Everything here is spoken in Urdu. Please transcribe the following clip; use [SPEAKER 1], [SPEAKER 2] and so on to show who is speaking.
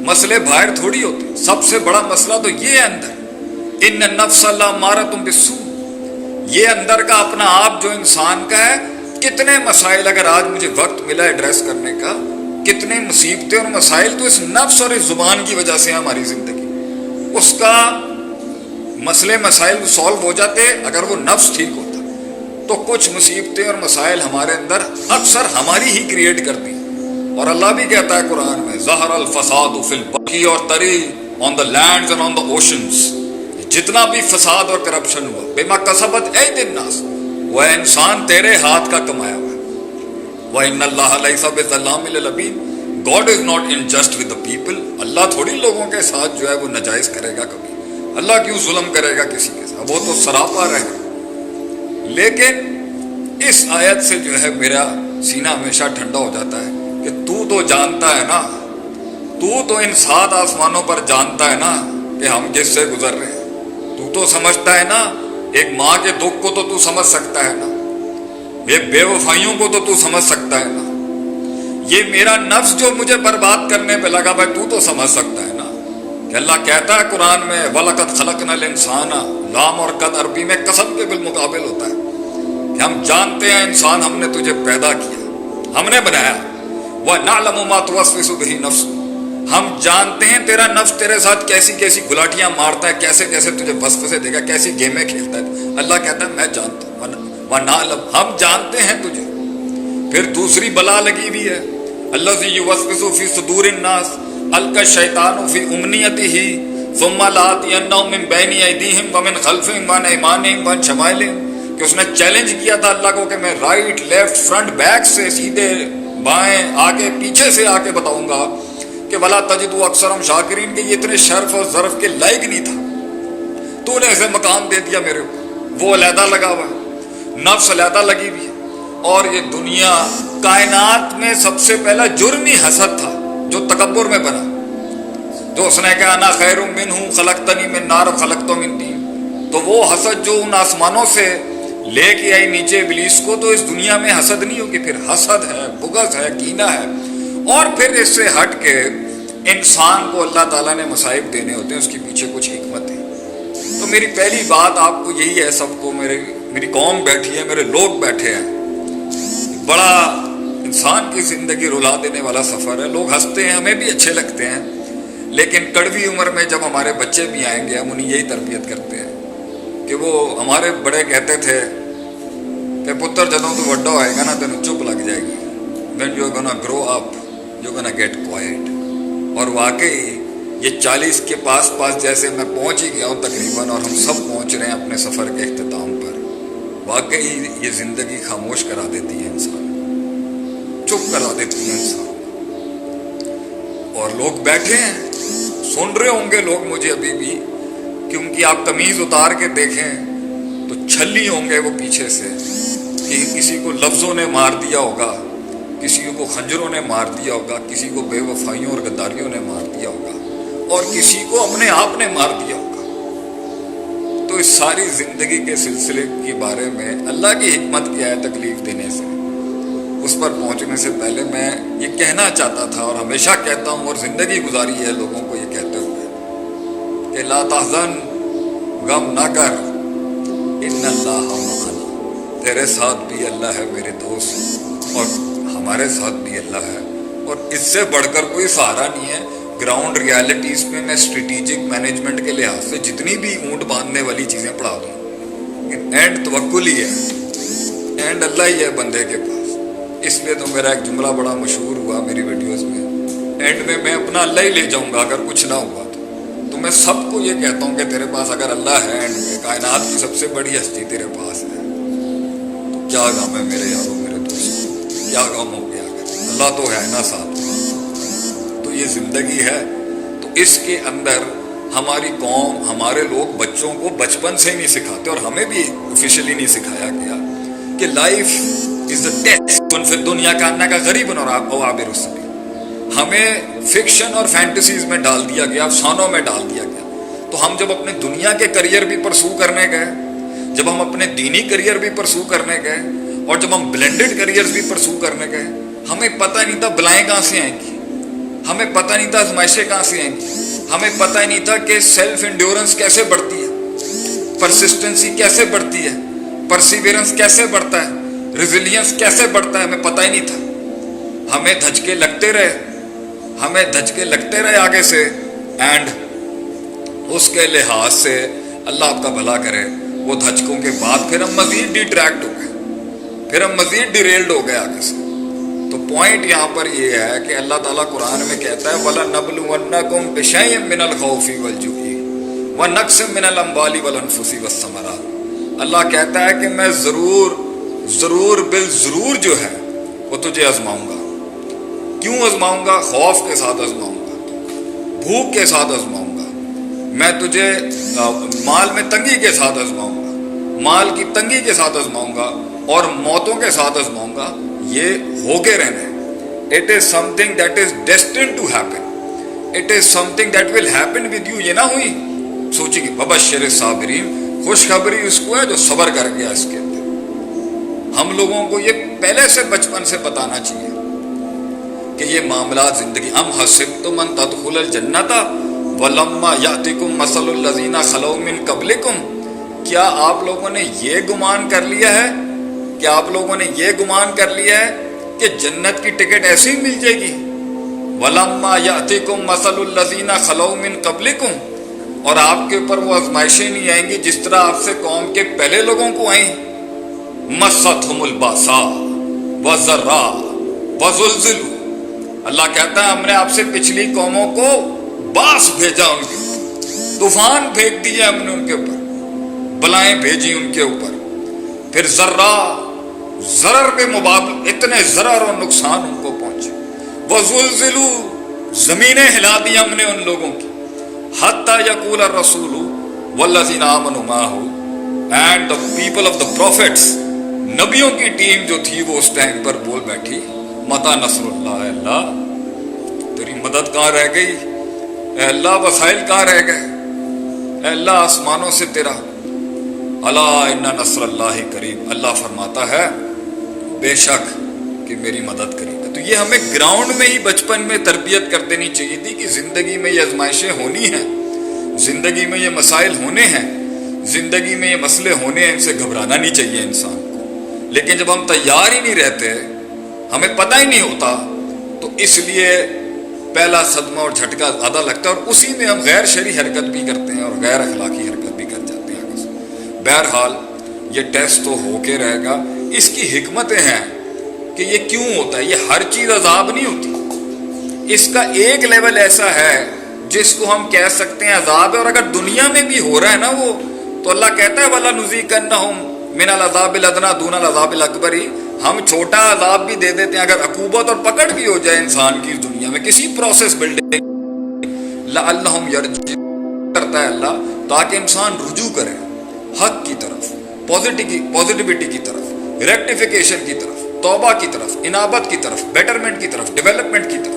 [SPEAKER 1] مسئلے باہر تھوڑی ہوتے، سب سے بڑا مسئلہ تو یہ ہے اندر، ان النفس لامارۃ بالسوء، یہ اندر کا اپنا آپ جو انسان کا ہے. کتنے مسائل اگر آج مجھے وقت ملا ایڈریس کرنے کا، کتنے مصیبتیں اور مسائل تو اس نفس اور اس زبان کی وجہ سے ہماری زندگی، اس کا مسئلے مسائل سولو ہو جاتے اگر وہ نفس ٹھیک ہوتا. تو کچھ مصیبتیں اور مسائل ہمارے اندر اکثر ہماری ہی کریٹ کرتی ہیں. اور اللہ بھی کہتا ہے قرآن میں ظہر الفساد فی البر والبحر on the lands and on the oceans, جتنا بھی فساد اور کرپشن ہوا بما کسبت ایدی الناس، وہ انسان تیرے ہاتھ کا کمایا ہوا ہے. وَإِنَّ اللَّهَ لَيْسَ بِظَلَّامٍ لِّلْعَبِيدِ، God is not unjust with the people. اللہ تھوڑی لوگوں کے ساتھ جو ہے وہ ناجائز کرے گا کبھی. اللہ کیوں ظلم کرے گا کسی کے ساتھ، وہ تو سراپا رہے گا. لیکن اس آیت سے جو ہے میرا سینہ ہمیشہ ٹھنڈا ہو جاتا ہے کہ تو جانتا ہے نا، تو ان 7 آسمانوں پر جانتا ہے نا کہ ہم کس سے گزر رہے ہیں. تو سمجھتا ہے نا، ایک ماں کے دکھ کو تو سمجھ سکتا ہے نا، یہ بے وفائیوں کو تو سمجھ سکتا ہے نا، یہ میرا نفس جو مجھے برباد کرنے پہ لگا بھائی تو سمجھ سکتا ہے نا کہ اللہ کہتا ہے قرآن میں وَلَقَدْ خَلَقْنَا الْإِنسَانَ، لام اور قد عربی میں قسم کے بالمقابل ہوتا ہے کہ ہم جانتے ہیں انسان ہم نے تجھے پیدا کیا، ہم نے بنایا. وَنَعْلَمُ مَا تُوَسْوِسُ بِهِ نَفْسُ، ہم جانتے ہیں تیرا نفس تیرے ساتھ کیسی کیسی گلاٹیاں مارتا ہے، کیسے کیسے تجھے وسوسے دے گا، کیسی گیمیں کھیلتا ہے. اللہ کہتا ہے میں جانتا ہوں، وَنَعْلَمُ، ہم جانتے ہیں تجھے. پھر دوسری بلا لگی ہوئی ہے الَّذِي يُوَسْوِسُ فِي صُدُورِ النَّاسِ أَلْقَى الشَّيْطَانُ فِي أُمْنِيَّتِهِ ثُمَّ لَآتِيَنَّهُم مِّن بَيْنِ أَيْدِيهِمْ وَمِنْ خَلْفِهِمْ وَعَنْ أَيْمَانِهِمْ وَعَنْ شَمَائِلِهِمْ، کہ اس نے چیلنج کیا تھا اللہ کو کہ میں رائٹ لیفٹ فرنٹ بیک سے، سیدھے بائیں آگے پیچھے سے آ کے بتاؤں گا کہ وَلَا تَجِدُ أَكْثَرَهُمْ شَاكِرِينَ، کہ یہ اتنے شرف اور ظرف کے لائق نہیں تھا، تو نے اسے مقام دے دیا میرے اوپر. وہ علیحدہ لگا ہوا ہے، نفس علیحدہ لگی ہوئی ہے. اور یہ دنیا کائنات میں سب سے پہلا جرم ہی حسد تھا جو تکبر میں بنا، جو اس نے کہا انا خیر منہ خلقتنی من نار خلقتہ من طین. تو وہ حسد جو ان آسمانوں سے لے کے آئی نیچے ابلیس کو، تو اس دنیا میں حسد نہیں ہوگی، پھر حسد ہے، بغض ہے، کینہ ہے. اور پھر اس سے ہٹ کے انسان کو اللہ تعالیٰ نے مصائب دینے ہوتے ہیں، اس کے پیچھے کچھ حکمت ہے. تو میری پہلی بات آپ کو یہی ہے، سب کو، میری قوم بیٹھی ہے، میرے لوگ بیٹھے ہیں، بڑا انسان کی زندگی رلا دینے والا سفر ہے. لوگ ہنستے ہیں، ہمیں بھی اچھے لگتے ہیں، لیکن کڑوی عمر میں جب ہمارے بچے بھی آئیں گے ہم انہیں یہی تربیت کرتے ہیں کہ وہ ہمارے بڑے کہتے تھے کہ پتر جدوں تو وڈا ہوئے گا نا تینوں چپ لگ جائے گی، when you're gonna grow up you're gonna get quiet. اور واقعی یہ 40 کے پاس جیسے میں پہنچ ہی گیا ہوں تقریباً، اور ہم سب پہنچ رہے ہیں اپنے سفر کے اختتام پر. واقعی یہ زندگی خاموش کرا دیتی ہے انسان، چپ کرا دیتی ہے انسان. اور لوگ بیٹھے ہیں، سن رہے ہوں گے لوگ مجھے ابھی بھی، کیونکہ آپ تمیز اتار کے دیکھیں تو چھلی ہوں گے وہ پیچھے سے کہ کسی کو لفظوں نے مار دیا ہوگا، کسی کو خنجروں نے مار دیا ہوگا، کسی کو بے وفائیوں اور غداریوں نے مار دیا ہوگا، اور کسی کو اپنے آپ نے مار دیا ہوگا. تو اس ساری زندگی کے سلسلے کے بارے میں اللہ کی حکمت کیا ہے تکلیف دینے سے، اس پر پہنچنے سے پہلے میں یہ کہنا چاہتا تھا، اور ہمیشہ کہتا ہوں، اور زندگی گزاری ہے لوگوں کو یہ کہتے ہوئے کہ لا تحزن، غم نہ کر، ان اللہ معنا، تیرے ساتھ بھی اللہ ہے میرے دوست، اور ہمارے ساتھ بھی اللہ ہے. اور اس سے بڑھ کر کوئی سہارا نہیں ہے. گراؤنڈ ریالٹیز میں میں اسٹریٹجک مینجمنٹ کے لحاظ سے جتنی بھی اونٹ باندھنے والی چیزیں پڑھا دوں، اینڈ توکل ہی ہے، اینڈ اللہ ہی ہے بندے کے پاس. اس لیے تو میرا ایک جملہ بڑا مشہور ہوا میری ویڈیوز میں، اینڈ میں اپنا اللہ ہی لے جاؤں گا اگر کچھ نہ ہوا تو میں سب کو یہ کہتا ہوں کہ تیرے پاس اگر اللہ ہے، اینڈ میں کائنات کی سب سے بڑی ہستی تیرے پاس ہے، تو کیا غم ہے میرے یاروں میرے دوستوں، کیا غم ہو گیا اگر اللہ تو ہے نا ساتھ. تو یہ زندگی ہے، تو اس کے اندر ہماری قوم، ہمارے لوگ بچوں کو بچپن سے ہی نہیں سکھاتے، اور ہمیں بھی آفیشلی نہیں سکھایا گیا کہ لائف از اے ٹیسٹ، کن فی الدنیا کا انہ کا غریب اور عابر السبیل. ہمیں فکشن اور فینٹیسیز میں ڈال دیا گیا، افسانوں میں ڈال دیا گیا. تو ہم جب اپنے دنیا کے کریئر بھی پرسو کرنے گئے، جب ہم اپنے دینی کریئر بھی پرسو کرنے گئے، اور جب ہم بلینڈڈ کریئرز بھی پرسو کرنے گئے، ہمیں پتہ نہیں تھا بلائیں کہاں سے آئیں گی. ہمیں پتہ نہیں تھا آزمائشیں کہاں سے آئیں گی, ہمیں پتہ ہی نہیں تھا کہ سیلف انڈیورنس کیسے بڑھتی ہے, پرسسٹنسی کیسے بڑھتی ہے, پرسیویرنس کیسے بڑھتا ہے, ریزیلینس کیسے بڑھتا ہے, ہمیں پتہ ہی نہیں تھا. ہمیں دھچکے لگتے رہے آگے سے, اینڈ اس کے لحاظ سے اللہ آپ کا بھلا کرے, وہ دھچکوں کے بعد پھر ہم مزید ڈیٹریکٹ ہو گئے, پھر ہم مزید ڈیریلڈ ہو گئے آگے سے. تو پوائنٹ یہاں پر یہ ہے کہ اللہ تعالیٰ قرآن میں کہتا ہے وَلَنَبْلُوَنَّكُمْ بِشَيْءٍ مِّنَ الْخَوْفِ وَالْجُوعِ وَنَقْصٍ مِّنَ الْأَمْوَالِ وَالْأَنفُسِ وَالثَّمَرَاتِ. اللہ کہتا ہے کہ میں ضرور بالضرور جو ہے وہ تجھے آزماؤں گا. کیوں آزماؤں گا؟ خوف کے ساتھ آزماؤں گا, بھوک کے ساتھ آزماؤں گا, میں تجھے مال میں تنگی کے ساتھ آزماؤں گا, مال کی تنگی کے ساتھ آزماؤں گا, اور موتوں کے ساتھ آزماؤں گا. یہ ہو کے رہنا ہے. It is something that is destined to happen, it is something that will happen with you. یہ نہ ہوئی سوچی کہ وبشر الصابرین, خوشخبری اس کو ہے جو صبر کر گیا. اس کے اندر ہم لوگوں کو یہ پہلے سے بچپن سے بتانا چاہیے کہ یہ معاملات زندگی. ام حسبتم ان تدخلوا الجنۃ ولما یاتکم مثل الذین خلو من قبلکم. کیا آپ لوگوں نے یہ گمان کر لیا ہے کہ جنت کی ٹکٹ ایسے ہی مل جائے گی؟ وَلَمَّا يَأْتِكُمْ مَثَلُ الَّذِينَ خَلَوْا مِن قَبْلِكُمْ, اور آپ کے اوپر وہ آزمائشیں نہیں آئیں گی جس طرح آپ سے قوم کے پہلے لوگوں کو آئیں. مَسَّتْهُمُ الْبَأْسَاءُ وَالضَّرَّاءُ وَزُلْزِلُوا. اللہ کہتا ہے ہم نے آپ سے پچھلی قوموں کو باس بھیجا, ان کے اوپر طوفان پھینک دیے ہم نے, ان کے اوپر بلائیں بھیجی ان کے اوپر. پھر ضرر کے مقابل اتنے ضرر اور نقصان ان کو پہنچے. وَزُلْزِلُوا, زمینیں ہلا دی ہم نے ان لوگوں کی. حَتَّى يَقُولَ الرَّسُولُ وَالَّذِينَ آمَنُوا مَعَهُ, and the people of the prophets, نبیوں کی ٹیم جو تھی وہ اس ٹائم پر بول بیٹھی مَتَى نَصْرُ اللَّهِ. اللہ تیری مدد کہاں رہ گئی؟ اے اللہ وسائل کہاں رہ گئے؟ اے اللہ آسمانوں سے تیرا الا ان نصر اللہ قریب. اللہ فرماتا ہے بے شک کہ میری مدد کرے گا. تو یہ ہمیں گراؤنڈ میں ہی بچپن میں تربیت کر دینی چاہیے تھی کہ زندگی میں یہ آزمائشیں ہونی ہیں, زندگی میں یہ مسائل ہونے ہیں, زندگی میں یہ مسئلے ہونے ہیں, ان سے گھبرانا نہیں چاہیے انسان کو. لیکن جب ہم تیار ہی نہیں رہتے, ہمیں پتہ ہی نہیں ہوتا, تو اس لیے پہلا صدمہ اور جھٹکا زیادہ لگتا ہے, اور اسی میں ہم غیر شرعی حرکت بھی کرتے ہیں اور غیر اخلاقی حرکت بھی کر جاتے ہیں آگے سے. بہرحال یہ ٹیسٹ تو ہو کے رہے گا. اس کی حکمتیں ہیں کہ یہ کیوں ہوتا ہے. یہ ہر چیز عذاب نہیں ہوتی, اس کا ایک لیول ایسا ہے جس کو ہم کہہ سکتے ہیں عذاب ہے, اور اگر دنیا میں بھی ہو رہا ہے نا وہ, تو اللہ کہتا ہے وَلَنُذِيقَنَّهُم مِّنَ الْعَذَابِ الْأَدْنَىٰ دُونَ الْعَذَابِ الْأَكْبَرِ. ہم چھوٹا عذاب بھی دے دیتے ہیں اگر عقوبت اور پکڑ بھی ہو جائے انسان کی دنیا میں کسی پروسیس بلڈنگ. لَعَلَّهُمْ يَرْجِعُونَ کرتا ہے اللہ تاکہ انسان رجوع کرے حق کی طرف, پازیٹیوٹی کی طرف, ریکٹیفیکیشن کی طرف, توبہ کی طرف, انابت کی طرف, بیٹرمنٹ کی طرف, ڈیولپمنٹ کی طرف.